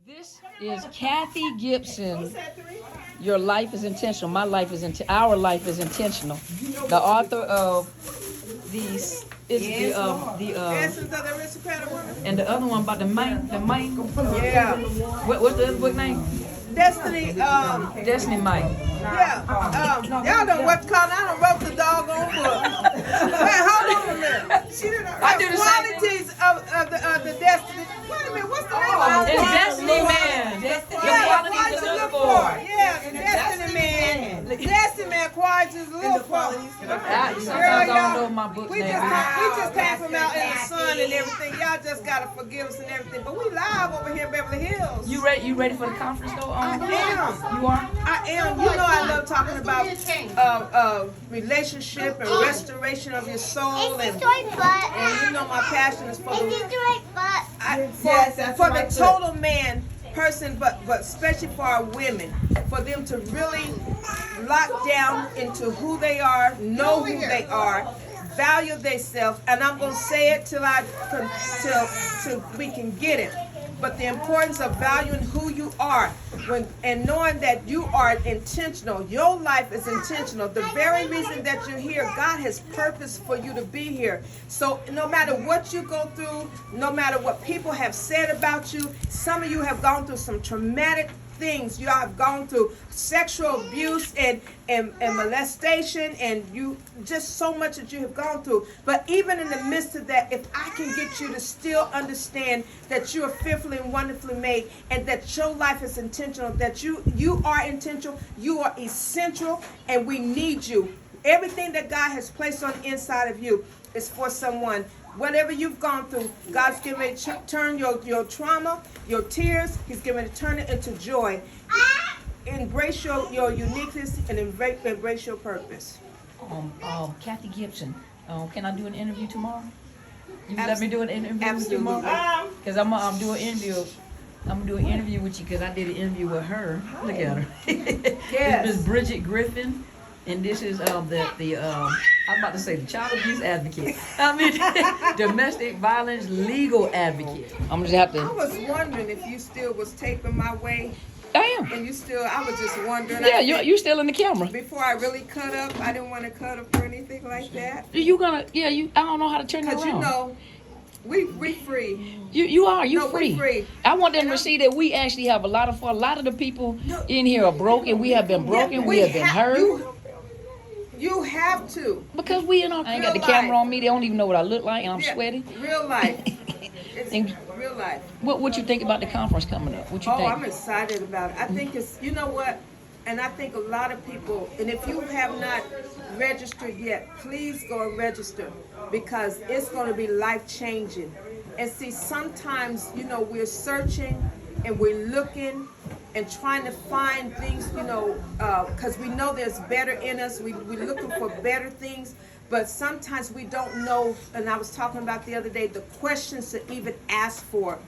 This is Kathy Gibson. Your life is intentional. My life is our life is intentional. The author of these is Essence of the Aristocratic Woman. and the other one about the mind. Yeah. What's the other book name? Destiny. Destiny Mind. Yeah. Y'all know what called. I done wrote the doggone book. Wait, hold on a minute. She didn't. I do the same Qualities of the destiny. Wait a minute. What's the name of it? It's Destiny Man. Yeah, Qualities qualities to to look look for. for. Yeah, the Destiny Man. Destiny Man, qualities to look for. Sometimes I don't know my book We name. just came from out in the sun and everything. Y'all just gotta forgive us and everything. But we live over here in Beverly Hills. You ready for the conference though? I am. You are? I am. You know I love talking about relationship and restoration of your soul, and you know my passion is for the total man person, but especially for our women, for them to really lock down into who they are, know who they are, value themselves, and I'm gonna say it till we can get it. But the importance of valuing who you are and knowing that you are intentional. Your life is intentional. The very reason that you're here, God has purpose for you to be here. So no matter what you go through, no matter what people have said about you, some of you have gone through some traumatic things. You have gone through sexual abuse and molestation, and you just so much that you have gone through. But even in the midst of that, if I can get you to still understand that you are fearfully and wonderfully made, and that your life is intentional, that you are intentional, you are essential, and we need you. Everything that God has placed on the inside of you is for someone. Whatever you've gone through, God's getting ready to turn your trauma, your tears, He's getting ready to turn it into joy. Embrace your uniqueness and embrace your purpose. Kathy Gibson. Can I do an interview tomorrow? You let me do an interview with you tomorrow? Because I'm do an interview. I'm gonna do an interview with you because I did an interview with her. Look at her. Yes. This is Bridget Griffin. And this is I'm about to say the child abuse advocate. I mean, domestic violence legal advocate. I'm just have to. I was wondering if you still was taping my way. I am. And I was just wondering. Yeah, you still in the camera. Before I really cut up, I didn't want to cut up or anything like that. I don't know how to turn it around. Because you know, we free. You are free. free. I want them to see that we actually have a lot of fun. A lot of the people in here are broken. We have been broken. We have been hurt. You have to. Because I ain't got the camera on me. They don't even know what I look like, and I'm sweaty. Real life. It's real life. What you think about the conference coming up? What you think? I'm excited about it. I think it's, you know what? And I think a lot of people, and if you have not registered yet, please go and register, because it's going to be life-changing. And see, sometimes, we're searching and we're looking and trying to find things, because we know there's better in us. We're looking for better things, but sometimes we don't know, and I was talking about the other day, the questions to even ask for.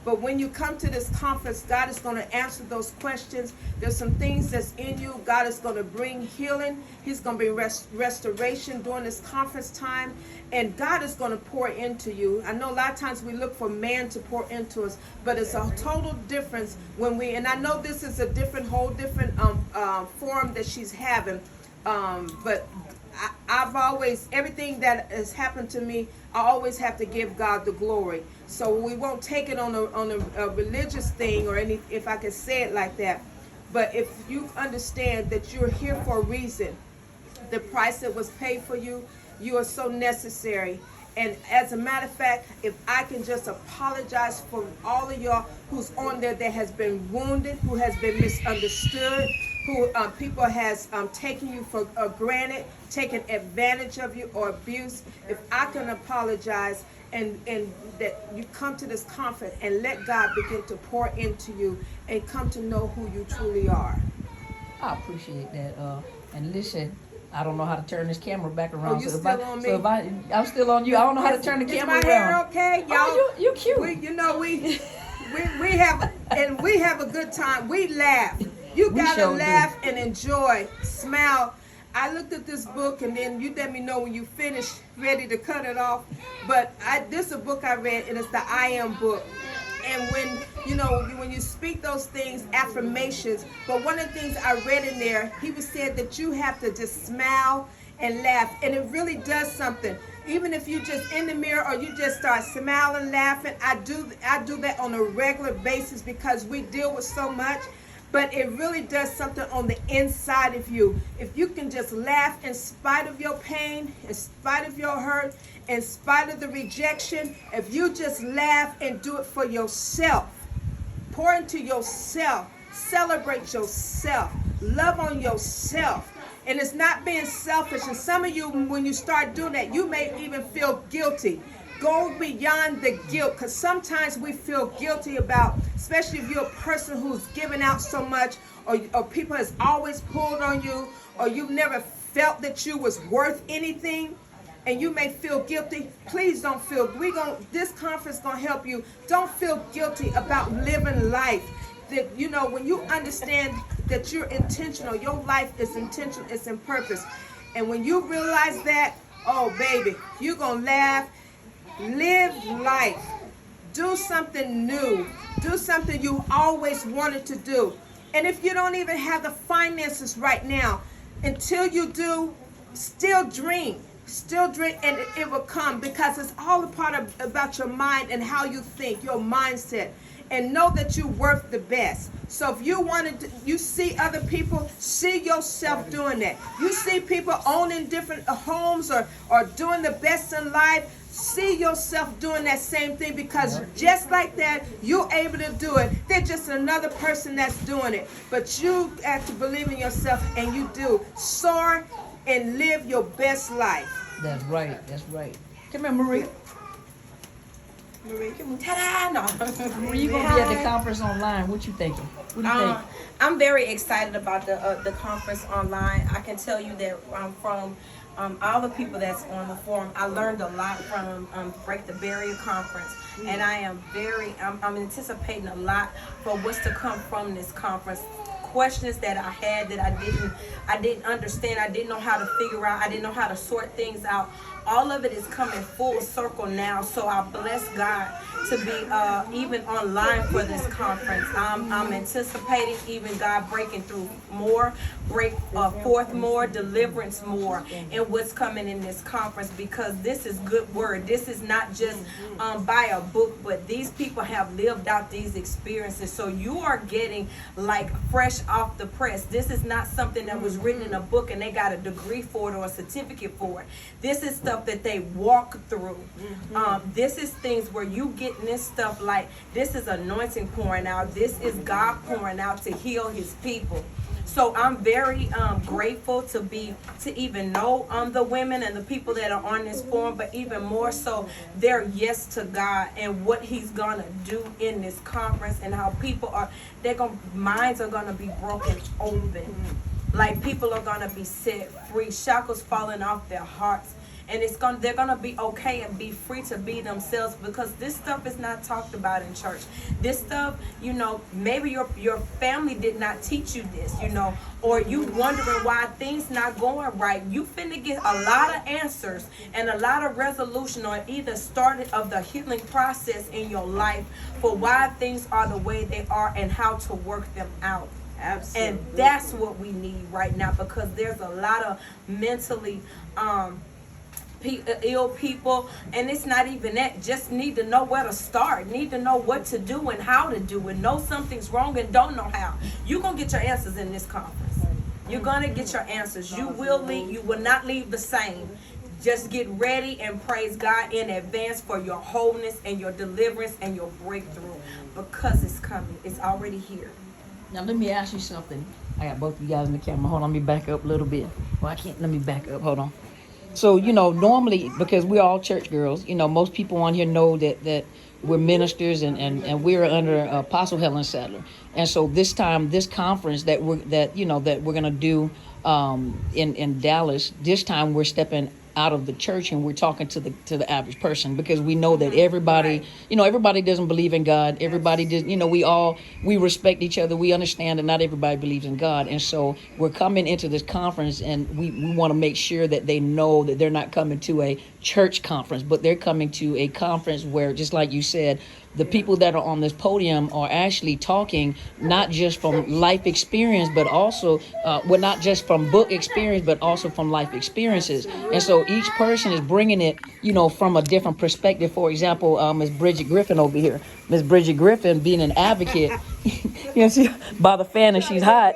But when you come to this conference, God is going to answer those questions. There's some things that's in you. God is going to bring healing. He's going to bring restoration during this conference time. And God is going to pour into you. I know a lot of times we look for man to pour into us, but it's a total difference when and I know this is a whole different forum that she's having. But I've always, everything that has happened to me, I always have to give God the glory. So we won't take it on a religious thing or any, if I can say it like that. But if you understand that you're here for a reason, the price that was paid for you, you are so necessary. And as a matter of fact, if I can just apologize for all of y'all who's on there that has been wounded, who has been misunderstood, who people has taken you for granted, taken advantage of you or abuse, if I can apologize and that you come to this conference and let God begin to pour into you and come to know who you truly are. I appreciate that. And listen, I don't know how to turn this camera back around. Oh, you still on me? I'm still on you. I don't know how to turn the camera around. Is my hair okay, y'all? Oh, you cute. We have a good time. We laugh. You gotta laugh and enjoy, smile. I looked at this book, and then you let me know when you finish, ready to cut it off. But this is a book I read, and it's the I Am book. And when you know, when you speak those things, affirmations. But one of the things I read in there, he was said that you have to just smile and laugh, and it really does something. Even if you just in the mirror or you just start smiling, laughing, I do that on a regular basis because we deal with so much. But it really does something on the inside of you. If you can just laugh in spite of your pain, in spite of your hurt, in spite of the rejection, if you just laugh and do it for yourself, pour into yourself, celebrate yourself, love on yourself. And it's not being selfish. And some of you, when you start doing that, you may even feel guilty. Go beyond the guilt, because sometimes we feel guilty about, especially if you're a person who's given out so much, or people has always pulled on you, or you've never felt that you was worth anything, and you may feel guilty. Please don't feel. This conference gonna help you. Don't feel guilty about living life. That, you know, when you understand that you're intentional, your life is intentional, it's in purpose, and when you realize that, oh baby, you're gonna laugh. Live life. Do something new. Do something you always wanted to do. And if you don't even have the finances right now, until you do, still dream. Still dream, and it will come, because it's all a part of about your mind and how you think, your mindset. And know that you're worth the best. So if you wanted to, you see other people, see yourself doing that. You see people owning different homes or doing the best in life. See yourself doing that same thing, because just like that, you're able to do it. They're just another person that's doing it. But you have to believe in yourself, and you do. Soar and live your best life. That's right. That's right. Come here, Maria. Marie, come on. Ta-da! No. Maria, you gonna be at the conference online? What you thinking? What do you think? I'm very excited about the conference online. I can tell you that from all the people that's on the forum, I learned a lot from Break the Barrier conference, and I am I'm anticipating a lot for what's to come from this conference. Questions that I had that I didn't understand, I didn't know how to figure out, I didn't know how to sort things out. All of it is coming full circle now, so I bless God to be even online for this conference. I'm anticipating even God breaking through more, break forth more, deliverance more in what's coming in this conference, because this is good word. This is not just by a book, but these people have lived out these experiences. So you are getting like fresh off the press. This is not something that was written in a book and they got a degree for it or a certificate for it. This is stuff that they walk through. This is things where you getting this stuff, like this is anointing pouring out. This is God pouring out to heal his people. So I'm very grateful to even know the women and the people that are on this forum, but even more so their yes to God and what he's gonna do in this conference, and how people are, minds are gonna be broken open. Like people are gonna be set free, shackles falling off their hearts. And they're gonna be okay and be free to be themselves, because this stuff is not talked about in church. This stuff, you know, maybe your family did not teach you this, you know, or you wondering why things not going right. You finna get a lot of answers and a lot of resolution, or either started of the healing process in your life for why things are the way they are and how to work them out. Absolutely. And that's what we need right now, because there's a lot of mentally ill people, and it's not even that. Just need to know where to start, need to know what to do and how to do it, know something's wrong and don't know how. You're gonna get your answers in this conference. You're gonna get your answers. You will not leave the same. Just get ready and praise God in advance for your wholeness and your deliverance and your breakthrough, because it's coming. It's already here. Now let me ask you something. I got both of you guys in the camera. Hold on, let me back up a little bit. Well, I can't. Let me back up. Hold on. So, you know, normally, because we're all church girls, you know, most people on here know that we're ministers and we're under Apostle Helen Sadler. And so this time, this conference that we're gonna do in Dallas, this time we're stepping out of the church and we're talking to the average person, because we know that everybody, you know, everybody doesn't believe in God. Everybody does, you know, we respect each other. We understand that not everybody believes in God. And so we're coming into this conference, and we want to make sure that they know that they're not coming to a church conference, but they're coming to a conference where, just like you said, the people that are on this podium are actually talking not just from life experience, but also, not just from book experience, but also from life experiences. And so each person is bringing it, from a different perspective. For example, Ms. Bridget Griffin over here. Ms. Bridget Griffin being an advocate, see, by the fan and she's hot.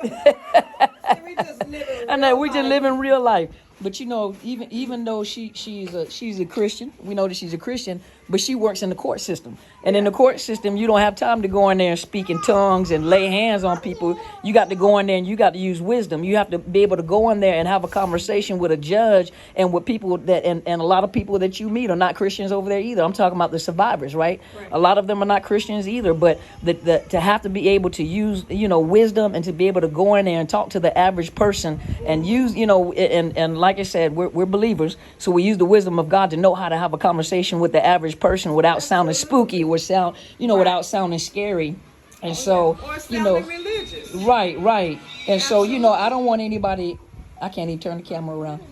I know, we just live in real life. But even though she's a Christian, we know that she's a Christian, but she works in the court system. And in the court system, you don't have time to go in there and speak in tongues and lay hands on people. You got to go in there and you got to use wisdom. You have to be able to go in there and have a conversation with a judge and with people and a lot of people that you meet are not Christians over there either. I'm talking about the survivors, right? A lot of them are not Christians either, but to have to be able to use, wisdom and to be able to go in there and talk to the average person and use, and like I said, we're believers. So we use the wisdom of God to know how to have a conversation with the average person without sounding spooky or without sounding scary. And so, religious. Right. And so, I don't want anybody, I can't even turn the camera around.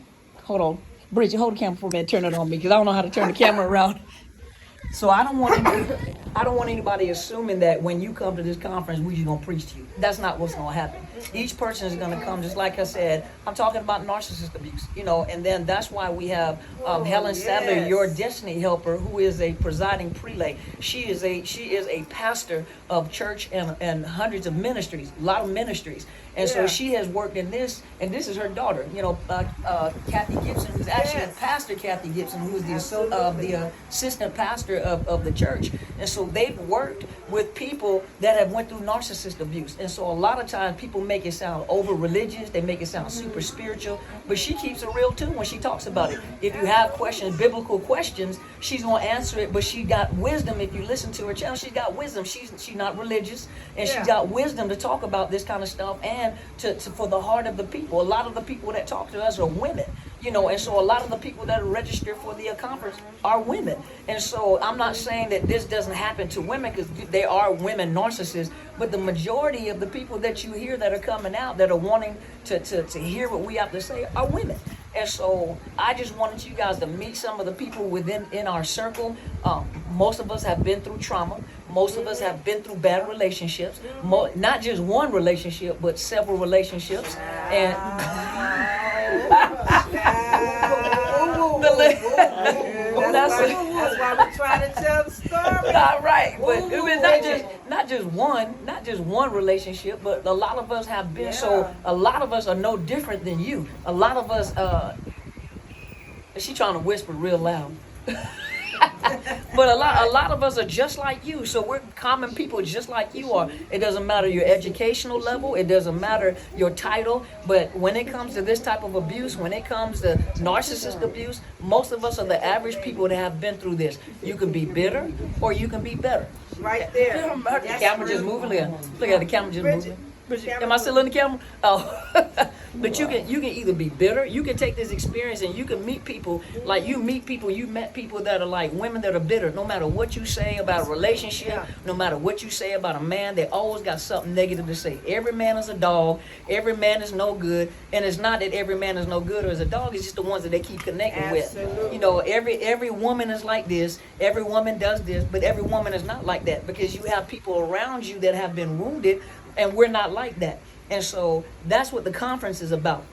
Hold on. Bridget, hold the camera for a minute, turn it on me, because I don't know how to turn the camera around. So I don't want anybody assuming that when you come to this conference, we're just going to preach to you. That's not what's going to happen. Each person is going to come, just like I said, I'm talking about narcissist abuse, and then that's why we have Helen Sadler, your destiny helper, who is a presiding prelate. She is a pastor of church and hundreds of ministries, a lot of ministries. And so she has worked in this, and this is her daughter, Kathy Gibson, who's actually Pastor Kathy Gibson, who is the assistant pastor of the church. And so they've worked with people that have went through narcissist abuse. And so a lot of times people make it sound over religious, they make it sound super spiritual, but she keeps it real too when she talks about it. If you have questions, biblical questions, she's going to answer it, but she got wisdom. If you listen to her channel, she's got wisdom. She's not religious, and she's got wisdom to talk about this kind of stuff and for the heart of the people. A lot of the people that talk to us are women, and so a lot of the people that are registered for the conference are women. And so I'm not saying that this doesn't happen to women, because there are women narcissists, but the majority of the people that you hear that are coming out that are wanting to hear what we have to say are women. And so I just wanted you guys to meet some of the people in our circle. Most of us have been through trauma. Most of us have been through bad relationships. Not just one relationship, but several relationships. And that's why we're trying to tell the story. All right, but it was not just one relationship, but a lot of us have been. So a lot of us are no different than you. A lot of us. She trying to whisper real loud. But a lot of us are just like you. So we're common people just like you are. It doesn't matter your educational level. It doesn't matter your title. But when it comes to this type of abuse, when it comes to narcissist abuse, most of us are the average people that have been through this. You can be bitter or you can be better. Right there. The camera just moving. Look at the camera just moving. Am I still in the camera? Oh. But you can either be bitter, you can take this experience and you can meet people, like you met people that are like women that are bitter. No matter what you say about a relationship, no matter what you say about a man, they always got something negative to say. Every man is a dog, every man is no good, and it's not that every man is no good or is a dog, it's just the ones that they keep connecting with. Every woman is like this, every woman does this, but every woman is not like that, because you have people around you that have been wounded, and we're not like that. And so that's what the conference is about.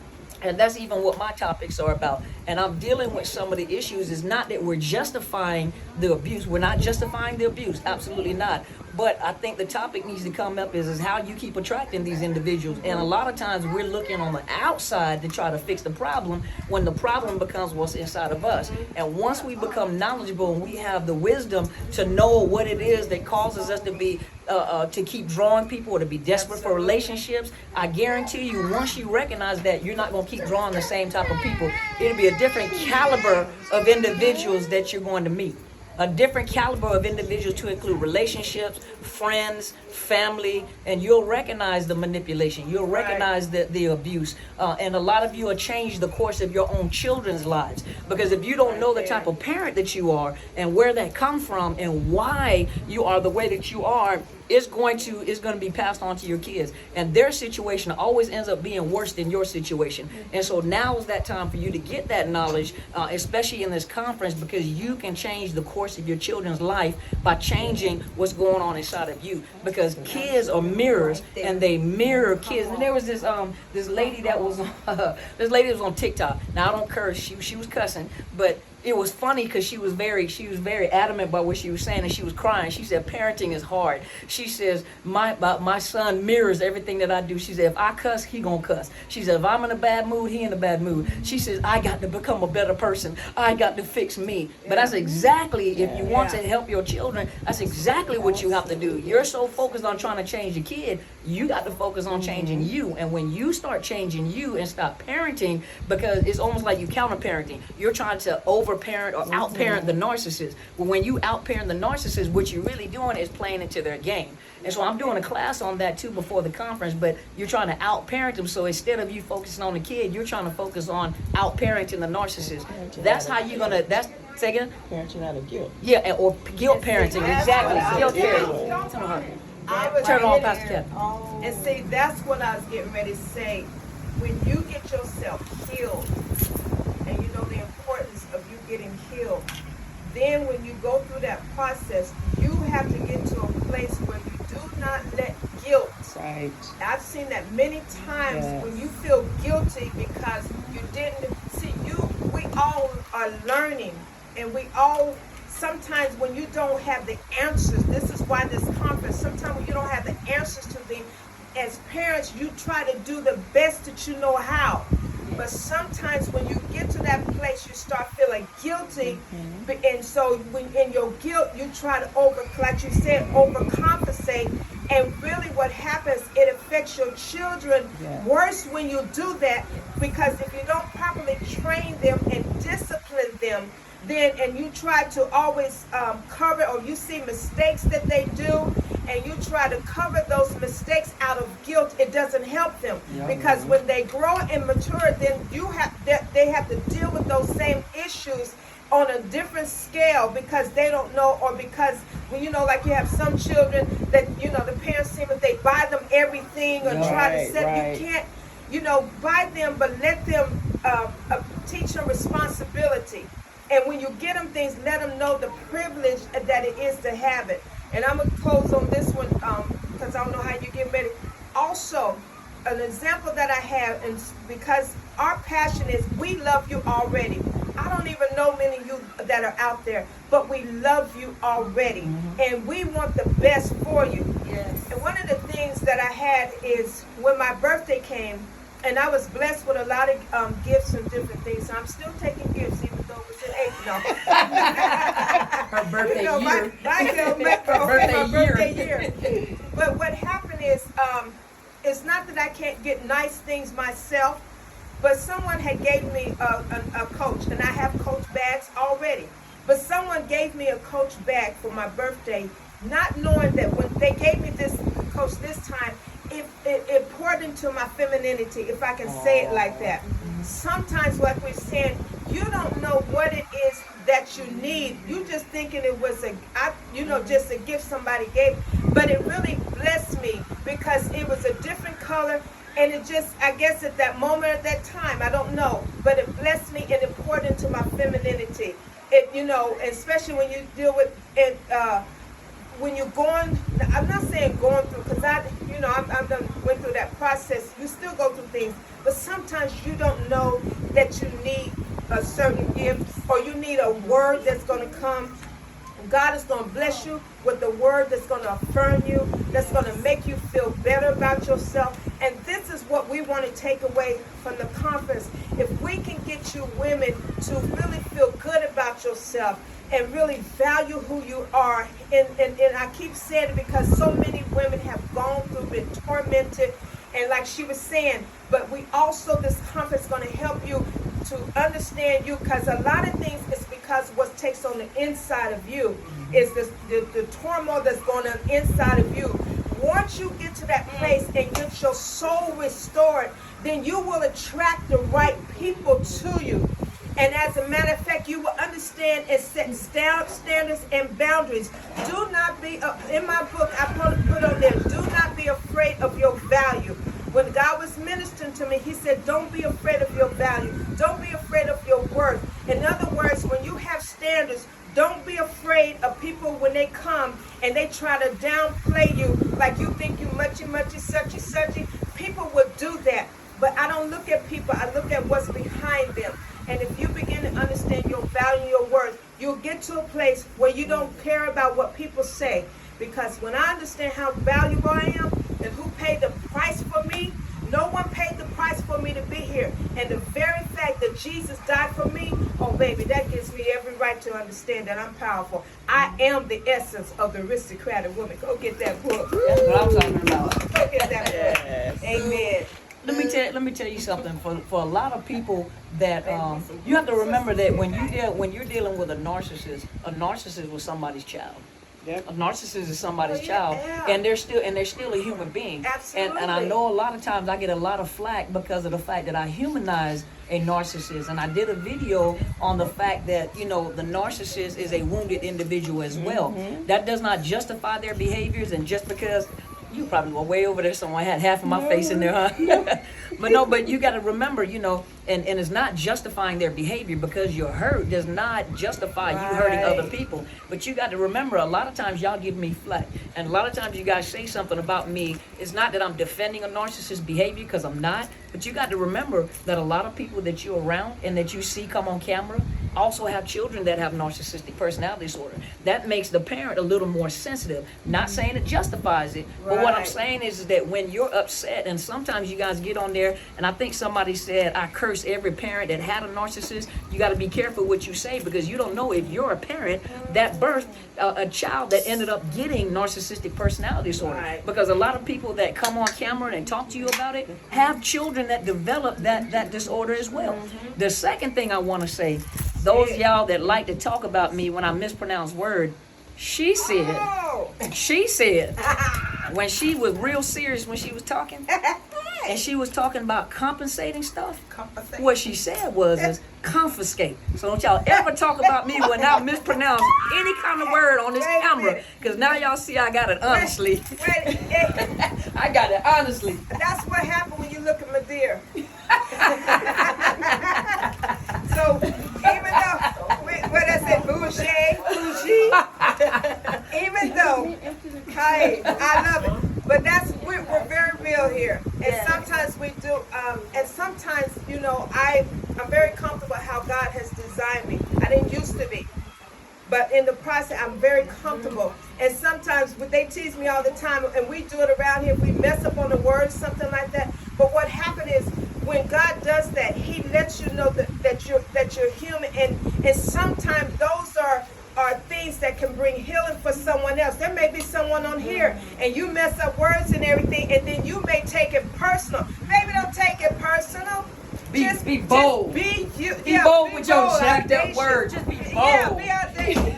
And that's even what my topics are about. And I'm dealing with some of the issues. It's not that we're justifying the abuse. We're not justifying the abuse. Absolutely not. But I think the topic needs to come up is how you keep attracting these individuals. And a lot of times we're looking on the outside to try to fix the problem when the problem becomes what's inside of us. And once we become knowledgeable and we have the wisdom to know what it is that causes us to be to keep drawing people or to be desperate for relationships, I guarantee you, once you recognize that, you're not going to keep drawing the same type of people. It'll be a different caliber of individuals that you're going to meet. A different caliber of individuals to include relationships, friends, family, and you'll recognize the manipulation. You'll recognize the abuse. And a lot of you will change the course of your own children's lives. Because if you don't know the type of parent that you are and where that comes from and why you are the way that you are, it's going to be passed on to your kids. And their situation always ends up being worse than your situation. And so now is that time for you to get that knowledge, especially in this conference, because you can change the course course of your children's life by changing what's going on inside of you, because kids are mirrors and they mirror kids. And there was this lady that was on TikTok. Now I don't curse. She was cussing, but it was funny because she was very adamant about what she was saying, and she was crying. She said parenting is hard. She says my son mirrors everything that I do. She said if I cuss, he gonna cuss. She said if I'm in a bad mood, he in a bad mood. She says I got to become a better person. I got to fix me. But that's exactly, if you want to help your children, that's exactly what you have to do. You're so focused on trying to change the kid, you got to focus on changing you. And when you start changing you and stop parenting, because it's almost like you counter-parenting. You're trying to over-parent or out-parent the narcissist. But when you out-parent the narcissist, what you're really doing is playing into their game. And so I'm doing a class on that too before the conference, but you're trying to out-parent them. So instead of you focusing on the kid, you're trying to focus on out-parenting the narcissist. That's how you're going to, say again? Parenting out of guilt. Yeah, or guilt parenting, exactly. Guilt parenting. Turn on, Pastor Kevin. And see, that's what I was getting ready to say. When you get yourself healed, and you know the importance of you getting healed, then when you go through that process, you have to get to a place where you do not let guilt. Right. I've seen that many times when you feel guilty because you didn't see we all are learning, and we all sometimes when you don't have the answers, this is why this conference, sometimes when you don't have the answers to them, as parents, you try to do the best that you know how. But sometimes when you get to that place, you start feeling guilty. And so when in your guilt, you try to like you said, overcompensate. And really what happens, it affects your children worse when you do that, because if you don't properly train them and discipline them, then and you try to always cover, or you see mistakes that they do, and you try to cover those mistakes out of guilt, it doesn't help them. Because when they grow and mature, then they have to deal with those same issues on a different scale, because they don't know, or because when like you have some children that the parents seem that they buy them everything or try to set. You can't buy them, but let them teach them responsibility. And when you get them things, let them know the privilege that it is to have it. And I'm going to close on this one because I don't know how you get ready. Also, an example that I have, and because our passion is we love you already. I don't even know many of you that are out there, but we love you already. And we want the best for you. Yes. And one of the things that I had is when my birthday came, and I was blessed with a lot of gifts and different things. So I'm still taking gifts, even though it's in April. Her birthday year. My birthday year. But what happened is, it's not that I can't get nice things myself, but someone had gave me a Coach, and I have Coach bags already. But someone gave me a Coach bag for my birthday, not knowing that when they gave me this Coach this time, it poured into my femininity, if I can say it like that. Sometimes, like we're saying, you don't know what it is that you need. You just thinking it was just a gift somebody gave. But it really blessed me because it was a different color. And it just, I guess at that moment, at that time, I don't know. But it blessed me and it poured into my femininity. Especially when you deal with it, when you're going, I'm not saying going through, because I've done went through that process. You still go through things, but sometimes you don't know that you need a certain gift, or you need a word that's going to come. God is going to bless you with the word that's going to affirm you, that's going to make you feel better about yourself. And this is what we want to take away from the conference. If we can get you women to really feel good about yourself and really value who you are, and I keep saying it because so many women have gone through, been tormented, and like she was saying, but we also, this conference is going to help you to understand you, because a lot of things is because what takes on the inside of you is the turmoil that's going on inside of you. Once you get to that place and get your soul restored, then you will attract the right people to you. And as a matter of fact, you will understand and set standards and boundaries. Do not be, in my book, I put on there, do not be afraid of your value. When God was ministering to me, he said, don't be afraid of your value. Don't be afraid of your worth. In other words, when you have standards, don't be afraid like you think you muchy, suchy. People will do that. But I don't look at people, I look at what's behind them. And if you begin to understand your value, your worth, you'll get to a place where you don't care about what people say. Because when I understand how valuable I am and who paid the price for me, no one paid the price for me to be here. And the very fact that Jesus died for me, oh baby, that gives me every right to understand that I'm powerful. I am the essence of the aristocratic woman. Go get that book. That's what I'm talking about. Go get that book. Amen. Let me tell you something. For a lot of people that you have to remember that when you're dealing with a narcissist was somebody's child. Yep. A narcissist is somebody's child, and they're still a human being. Absolutely. And I know a lot of times I get a lot of flack because of the fact that I humanize a narcissist. And I did a video on the fact that, the narcissist is a wounded individual as well. Mm-hmm. That does not justify their behaviors, and just because you probably were way over there somewhere, I had half of my face in there, huh? But you got to remember, and it's not justifying their behavior, because your hurt does not justify you hurting other people. But you got to remember, a lot of times y'all give me flack, and a lot of times you guys say something about me. It's not that I'm defending a narcissist behavior, because I'm not. But you got to remember that a lot of people that you're around and that you see come on camera also have children that have narcissistic personality disorder. That makes the parent a little more sensitive. Not saying it justifies it, but what I'm saying is that when you're upset, and sometimes you guys get on there, and I think somebody said, I curse every parent that had a narcissist. You got to be careful what you say, because you don't know if you're a parent that birthed a child that ended up getting narcissistic personality disorder. Right. Because a lot of people that come on camera and talk to you about it have children that develop that disorder as well. Mm-hmm. The second thing I want to say, those y'all that like to talk about me when I mispronounce word, she said, when she was real serious when she was talking, and she was talking about compensating stuff, what she said was confiscate. So don't y'all ever talk about me when I mispronounce any kind of word on this camera, because now y'all see I got it honestly. I got it honestly. That's what happened when you look at Madeira. So even though, what I said, bougie, even though, hey, I love it. But we're very real here. And sometimes we do, and sometimes, I'm very comfortable how God has designed me. I didn't used to be. But in the process, I'm very comfortable. And sometimes they tease me all the time, and we do it around here. We mess up on the words, something like that. But what happened is, when God does that, He lets you know that you're human, and sometimes those are things that can bring healing for someone else. There may be someone on here, and you mess up words and everything, and then you may take it personal. Maybe don't take it personal. Be bold. Be bold with your jacked up words. Just be bold. Yeah, be audacious.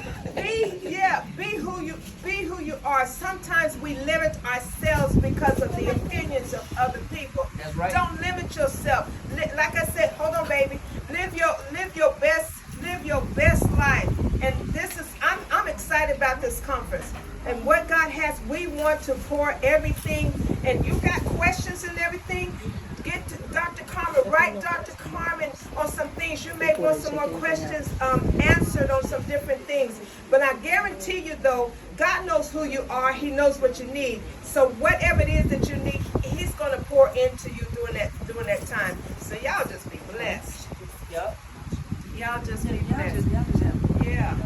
Be who you are. Sometimes we limit ourselves because of the opinions of other people. That's right. Don't limit yourself. Like I said, hold on, baby. Live your best life. And I'm excited about this conference. And what God has, we want to pour everything. And you got questions and everything, get to Dr. Carmen, write Dr. Carmen on some things. You may want some more questions answered on some different things. But I guarantee you, though, God knows who you are. He knows what you need. So whatever it is that you need, He's going to pour into you during that time. So y'all just be blessed. Yep. Y'all just be blessed. Yeah.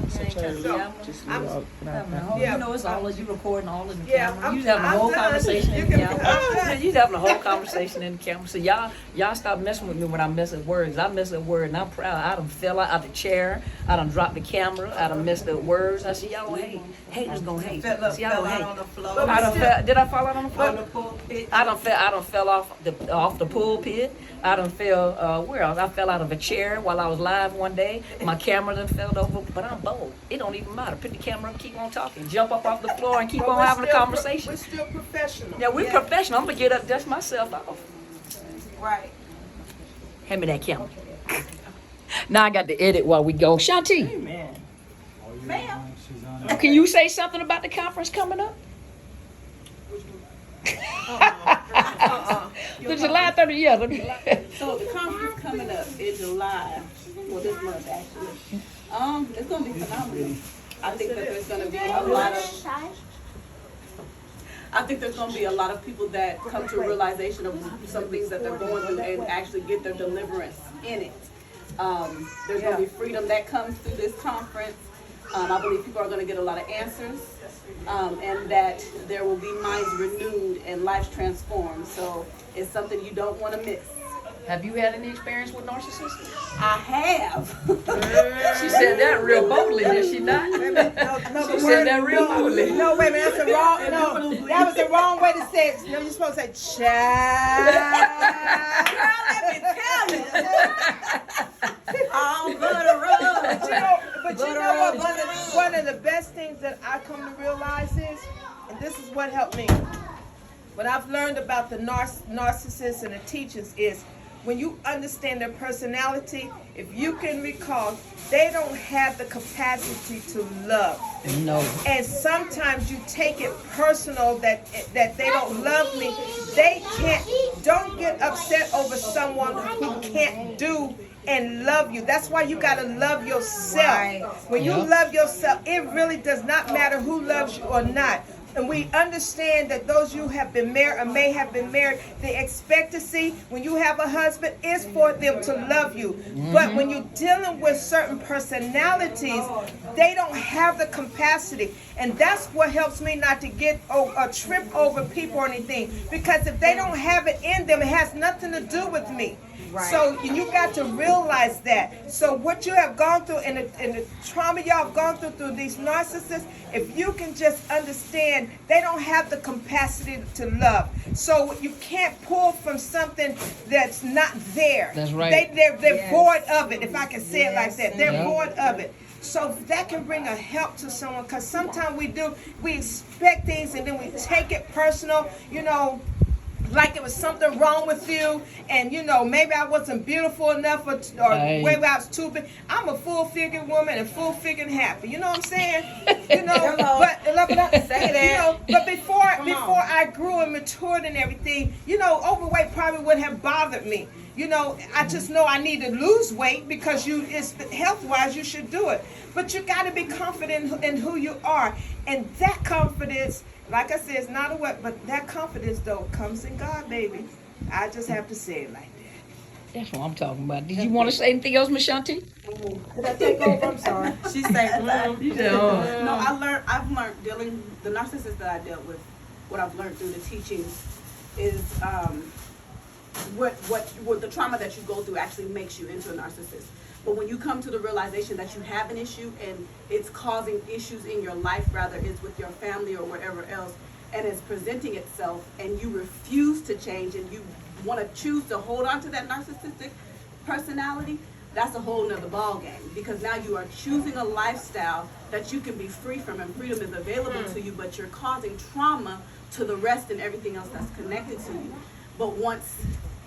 It's all of you recording all in the Yeah, camera. You having a whole conversation in the camera. You having a whole conversation in the camera. So y'all stop messing with me when I mess up words. I mess up words, and I'm proud. I done fell out of the chair. I done dropped the camera. I done messed up words. I see y'all don't hate. Haters gonna hate. See, y'all don't hate. On the floor. Did I fall out on the floor? On the pulpit. I done fell off the pulpit. I done fell where else? I fell out of a chair while I was live one day. My camera done fell over, but I'm bold. It don't even matter. Put the camera up, keep on talking. Jump up off the floor and keep on having a conversation. We're still professional. Yeah, we're professional. I'm gonna get up, dust myself off. Right. Hand me that camera. Now I got to edit while we go. Shanti, Amen. Ma'am. can you say something about the conference coming up? The July 30th, yeah. So the conference coming up in July, well this month actually. It's gonna be phenomenal. I think that there's gonna be a lot of I think there's going to be a lot of people that come to a realization of some things that they're going through and actually get their deliverance in it. There's going to be freedom that comes through this conference. I believe people are going to get a lot of answers, and that there will be minds renewed and lives transformed. So it's something you don't want to miss. Have you had any experience with narcissists? I have. She said that real boldly, did she not? No, She said that real boldly. No, wait a minute, that's the wrong, no, that was the wrong way to say it. No, you're supposed to say, child. Girl, let me tell you. I'm gonna run. But you know what, one of the best things that I come to realize is, and this is what helped me, what I've learned about the narcissists and the teachers is, when you understand their personality, if you can recall, they don't have the capacity to love. No. And sometimes you take it personal that they don't love me. They can't. Don't get upset over someone who can't do and love you. That's why you gotta love yourself. Right. When you love yourself, it really does not matter who loves you or not. And we understand that those who have been married or may have been married, the expectancy when you have a husband is for them to love you. But when you're dealing with certain personalities, they don't have the capacity. And that's what helps me not to get a trip over people or anything. Because if they don't have it in them, it has nothing to do with me. Right. So you got to realize that. So what you have gone through and the trauma y'all have gone through these narcissists, if you can just understand, they don't have the capacity to love. So you can't pull from something that's not there. That's right. They're void of it, if I can say it like that. They're void of it. So that can bring a help to someone, because sometimes we expect things and then we take it personal, like it was something wrong with you, and maybe I wasn't beautiful enough, or maybe I was too big. I'm a full-figured woman and full-figured happy. You know what I'm saying? Say that. But before I grew and matured and everything, overweight probably wouldn't have bothered me. I just know I need to lose weight because it's health-wise you should do it. But you got to be confident in who you are, and that confidence. Like I said, it's not a what, but that confidence, though, comes in God, baby. I just have to say it like that. That's what I'm talking about. Did you want to say anything else, Miss Shanti? Did I take over? I'm sorry. She said, No, I've learned dealing, the narcissists that I dealt with, what I've learned through the teachings is what the trauma that you go through actually makes you into a narcissist. But when you come to the realization that you have an issue and it's causing issues in your life, rather it's with your family or wherever else, and it's presenting itself, and you refuse to change and you want to choose to hold on to that narcissistic personality, that's a whole nother ball game, because now you are choosing a lifestyle that you can be free from, and freedom is available to you, but you're causing trauma to the rest and everything else that's connected to you. But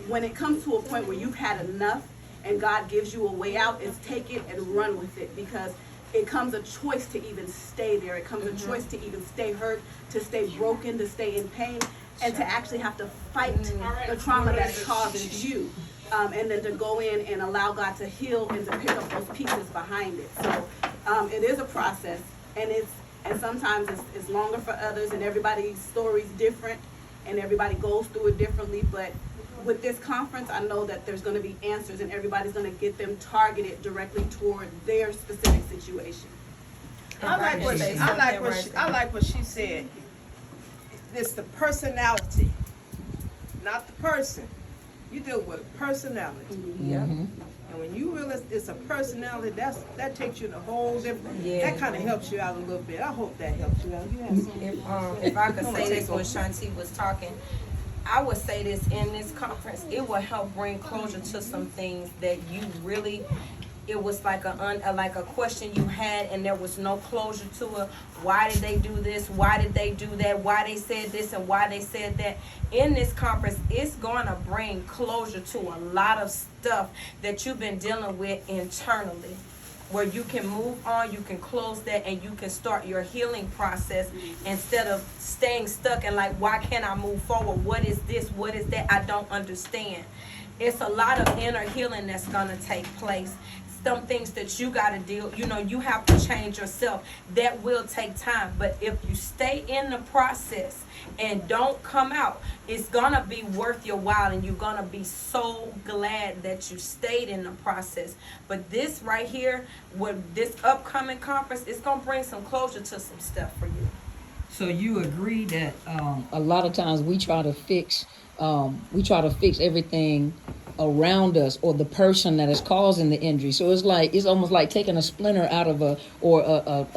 when it comes to a point where you've had enough and God gives you a way out, is take it and run with it, because it comes a choice to even stay there. It comes a choice to even stay hurt, to stay broken, to stay in pain, and to actually have to fight the trauma that causes you. And then to go in and allow God to heal and to pick up those pieces behind it. So it is a process, and sometimes it's longer for others, and everybody's story is different, and everybody goes through it differently. But with this conference, I know that there's going to be answers, and everybody's going to get them targeted directly toward their specific situation. I like what she said. It's the personality, not the person. You deal with a personality. Yeah. And when you realize it's a personality, that takes you in a whole different. Yeah. That kind of helps you out a little bit. I hope that helps you out. You have some. If I could say this when Shanti was talking, I would say this in this conference, it will help bring closure to some things that you really, it was like a question you had and there was no closure to it. Why did they do this? Why did they do that? Why they said this and why they said that? In this conference, it's going to bring closure to a lot of stuff that you've been dealing with internally, where you can move on, you can close that, and you can start your healing process instead of staying stuck and like, why can't I move forward? What is this? What is that? I don't understand. It's a lot of inner healing that's going to take place. some things that you got to deal, you have to change yourself. That will take time. But if you stay in the process and don't come out, it's going to be worth your while, and you're going to be so glad that you stayed in the process. But this right here, with this upcoming conference, it's going to bring some closure to some stuff for you. So you agree that a lot of times we try to fix everything around us or the person that is causing the injury. So it's almost like taking a splinter out of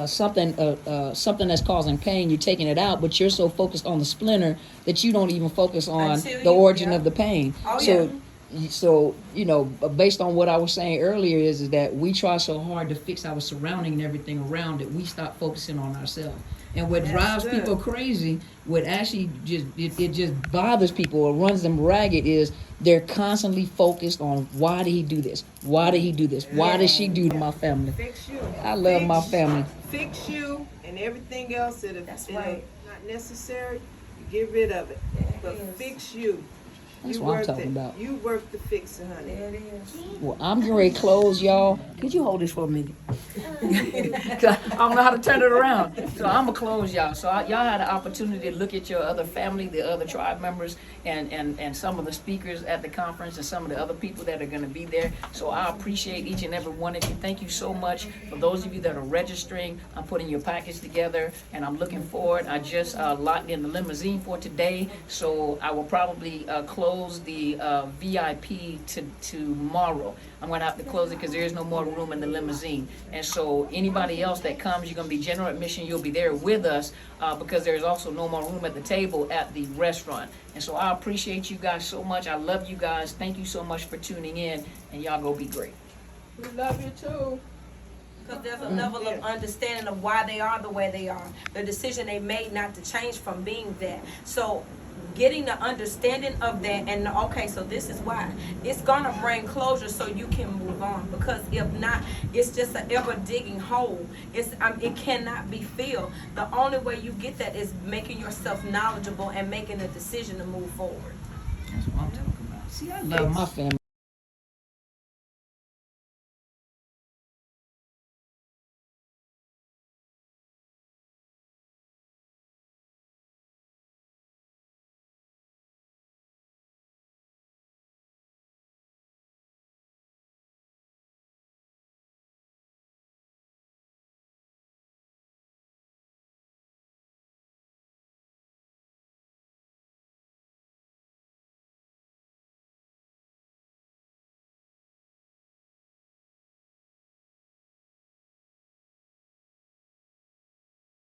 something that's causing pain. You're taking it out, but you're so focused on the splinter that you don't even focus on the origin of the pain. Oh, So based on what I was saying earlier is that we try so hard to fix our surrounding and everything around it, we stop focusing on ourselves. And what drives people crazy, what actually it just bothers people or runs them ragged is they're constantly focused on, why did he do this? Why did he do this? Why did she do to my family? Fix you. I love my family. Fix you, and everything else that That's is right. not necessary, get rid of it. But fix you. That's You what I'm worth talking it. about. You worth the fixing, honey. There it is. Well, I'm getting ready to close, y'all. Could you hold this for a minute? 'Cause I don't know how to turn it around. So I'm going to close, y'all. So y'all had the opportunity to look at your other family, the other tribe members, and some of the speakers at the conference and some of the other people that are going to be there. So I appreciate each and every one of you. Thank you so much. For those of you that are registering, I'm putting your package together, and I'm looking forward. I just locked in the limousine for today, so I will probably close the VIP tomorrow. I'm going to have to close it because there is no more room in the limousine. And so anybody else that comes, you're going to be general admission. You'll be there with us because there's also no more room at the table at the restaurant. And so I appreciate you guys so much. I love you guys. Thank you so much for tuning in, and y'all go be great. We love you too. Because there's a level of understanding of why they are the way they are. The decision they made not to change from being that. So getting the understanding of that, and okay, so this is why. It's gonna bring closure so you can move on. Because if not, it's just an ever digging hole. It cannot be filled. The only way you get that is making yourself knowledgeable and making a decision to move forward. That's what I'm talking about. See, I love my family.